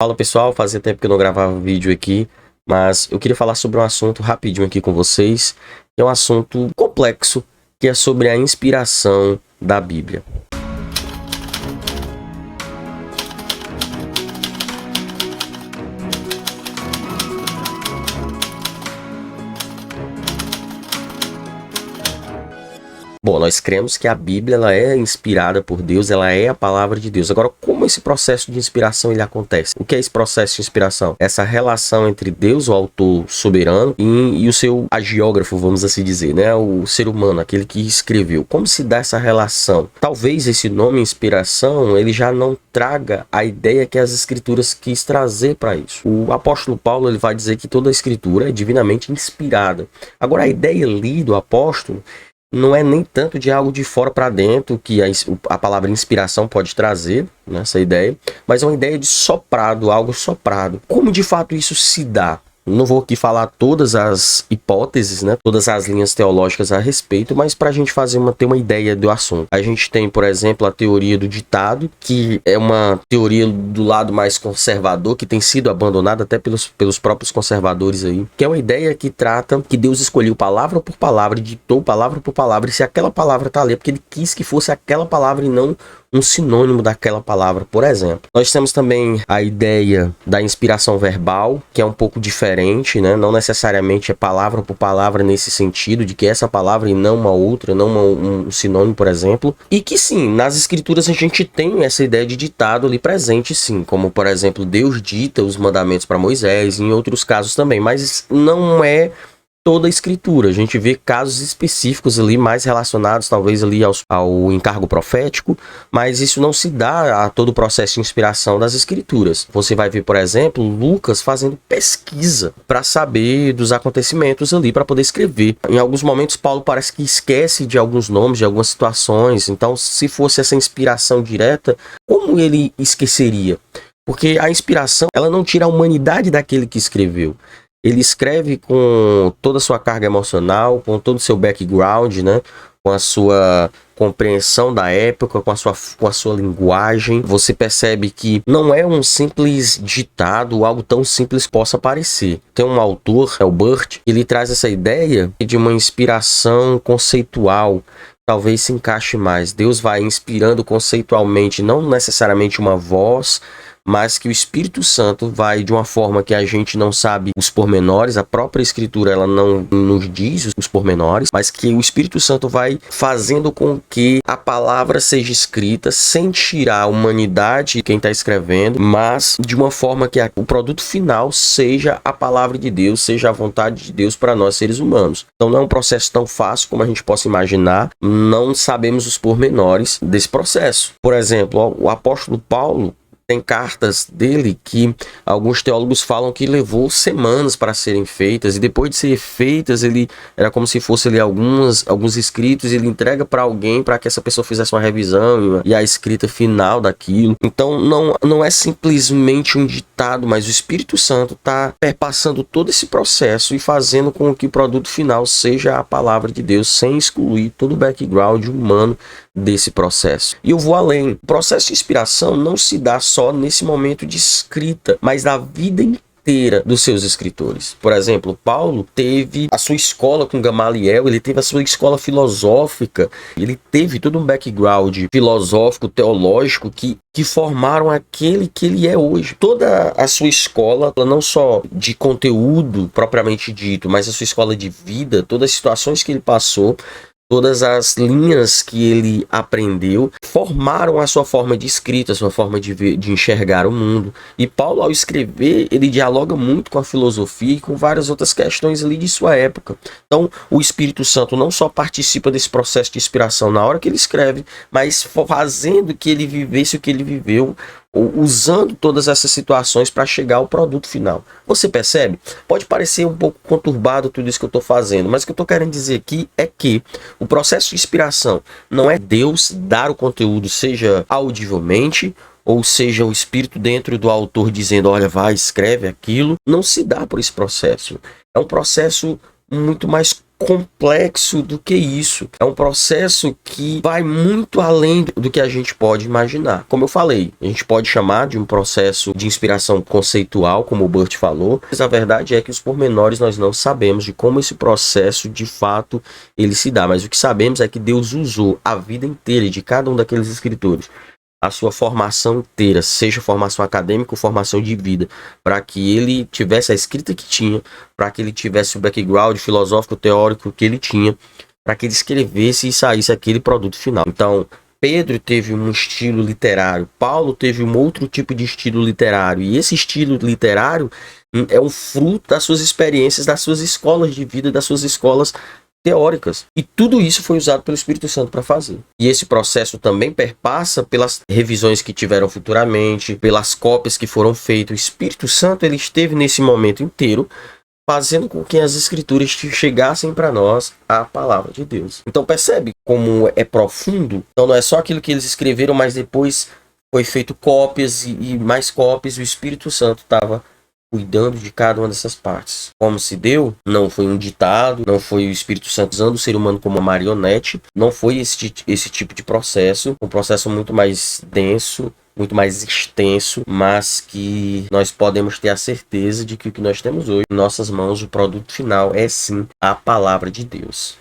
Fala pessoal, fazia tempo que eu não gravava vídeo aqui, mas eu queria falar sobre um assunto rapidinho aqui com vocês. É um assunto complexo, que é sobre a inspiração da Bíblia. Bom, nós cremos que a Bíblia ela é inspirada por Deus, ela é a palavra de Deus. Agora, como esse processo de inspiração ele acontece? O que é esse processo de inspiração? Essa relação entre Deus, o autor soberano, e o seu agiógrafo, vamos assim dizer, né? O ser humano, aquele que escreveu. Como se dá essa relação? Talvez esse nome inspiração, ele já não traga a ideia que as escrituras quis trazer para isso. O apóstolo Paulo ele vai dizer que toda a escritura é divinamente inspirada. Agora, a ideia ali do apóstolo não é nem tanto de algo de fora para dentro que a palavra inspiração pode trazer, né, essa ideia, mas é uma ideia de soprado, algo soprado. Como de fato isso se dá? Não vou aqui falar todas as hipóteses, né, todas as linhas teológicas a respeito, mas para a gente ter uma ideia do assunto. A gente tem, por exemplo, a teoria do ditado, que é uma teoria do lado mais conservador, que tem sido abandonada até pelos próprios conservadores aí, que é uma ideia que trata que Deus escolheu palavra por palavra, ditou palavra por palavra, e se aquela palavra está ali, é porque ele quis que fosse aquela palavra e não um sinônimo daquela palavra, por exemplo. Nós temos também a ideia da inspiração verbal, que é um pouco diferente, né? Não necessariamente é palavra por palavra nesse sentido, de que essa palavra e não uma outra, não um sinônimo, por exemplo. E que sim, nas escrituras a gente tem essa ideia de ditado ali presente, sim. Como, por exemplo, Deus dita os mandamentos para Moisés, em outros casos também. Mas não é toda a escritura. A gente vê casos específicos ali mais relacionados talvez ali ao encargo profético, mas isso não se dá a todo o processo de inspiração das escrituras. Você vai ver, por exemplo, Lucas fazendo pesquisa para saber dos acontecimentos ali, para poder escrever. Em alguns momentos Paulo parece que esquece de alguns nomes, de algumas situações. Então, se fosse essa inspiração direta, como ele esqueceria? Porque a inspiração, ela não tira a humanidade daquele que escreveu. Ele escreve com toda a sua carga emocional, com todo o seu background, né? Com a sua compreensão da época, com a sua linguagem. Você percebe que não é um simples ditado, algo tão simples possa parecer. Tem um autor, é o Burt, ele traz essa ideia de uma inspiração conceitual. Talvez se encaixe mais. Deus vai inspirando conceitualmente, não necessariamente uma voz, mas que o Espírito Santo vai de uma forma que a gente não sabe os pormenores, a própria Escritura ela não nos diz os pormenores, mas que o Espírito Santo vai fazendo com que a palavra seja escrita sem tirar a humanidade de quem está escrevendo, mas de uma forma que o produto final seja a palavra de Deus, seja a vontade de Deus para nós seres humanos. Então não é um processo tão fácil como a gente possa imaginar, não sabemos os pormenores desse processo. Por exemplo, o apóstolo Paulo, tem cartas dele que alguns teólogos falam que levou semanas para serem feitas, e depois de ser feitas, ele era como se fosse ali alguns escritos, ele entrega para alguém para que essa pessoa fizesse uma revisão e a escrita final daquilo. Então não é simplesmente um ditado, mas o Espírito Santo está perpassando todo esse processo e fazendo com que o produto final seja a palavra de Deus, sem excluir todo o background humano desse processo. E eu vou além. O processo de inspiração não se dá só nesse momento de escrita, mas na vida inteira dos seus escritores. Por exemplo, Paulo teve a sua escola com Gamaliel, ele teve a sua escola filosófica, ele teve todo um background filosófico, teológico que formaram aquele que ele é hoje. Toda a sua escola, não só de conteúdo propriamente dito, mas a sua escola de vida, todas as situações que ele passou, todas as linhas que ele aprendeu formaram a sua forma de escrita, a sua forma de ver, de enxergar o mundo. E Paulo, ao escrever, ele dialoga muito com a filosofia e com várias outras questões ali de sua época. Então, o Espírito Santo não só participa desse processo de inspiração na hora que ele escreve, mas fazendo que ele vivesse o que ele viveu, usando todas essas situações para chegar ao produto final. Você percebe? Pode parecer um pouco conturbado tudo isso que eu estou fazendo, mas o que eu estou querendo dizer aqui é que o processo de inspiração não é Deus dar o conteúdo, seja audivelmente, ou seja, o Espírito dentro do autor dizendo, olha, vai, escreve aquilo. Não se dá por esse processo. É um processo muito mais complexo do que isso. É um processo que vai muito além do que a gente pode imaginar. Como eu falei, a gente pode chamar de um processo de inspiração conceitual, como o Burt falou, mas a verdade é que os pormenores nós não sabemos de como esse processo de fato ele se dá. Mas o que sabemos é que Deus usou a vida inteira de cada um daqueles escritores, a sua formação inteira, seja formação acadêmica ou formação de vida, para que ele tivesse a escrita que tinha, para que ele tivesse o background filosófico, teórico que ele tinha, para que ele escrevesse e saísse aquele produto final. Então, Pedro teve um estilo literário, Paulo teve um outro tipo de estilo literário, e esse estilo literário é um fruto das suas experiências, das suas escolas de vida, das suas escolas teóricas. E tudo isso foi usado pelo Espírito Santo para fazer. E esse processo também perpassa pelas revisões que tiveram futuramente, pelas cópias que foram feitas. O Espírito Santo ele esteve nesse momento inteiro fazendo com que as escrituras chegassem para nós a palavra de Deus. Então percebe como é profundo? Então não é só aquilo que eles escreveram, mas depois foi feito cópias e mais cópias. O Espírito Santo estava cuidando de cada uma dessas partes. Como se deu, não foi um ditado, não foi o Espírito Santo usando o ser humano como uma marionete, não foi esse tipo de processo, um processo muito mais denso, muito mais extenso, mas que nós podemos ter a certeza de que o que nós temos hoje em nossas mãos, o produto final é sim a palavra de Deus.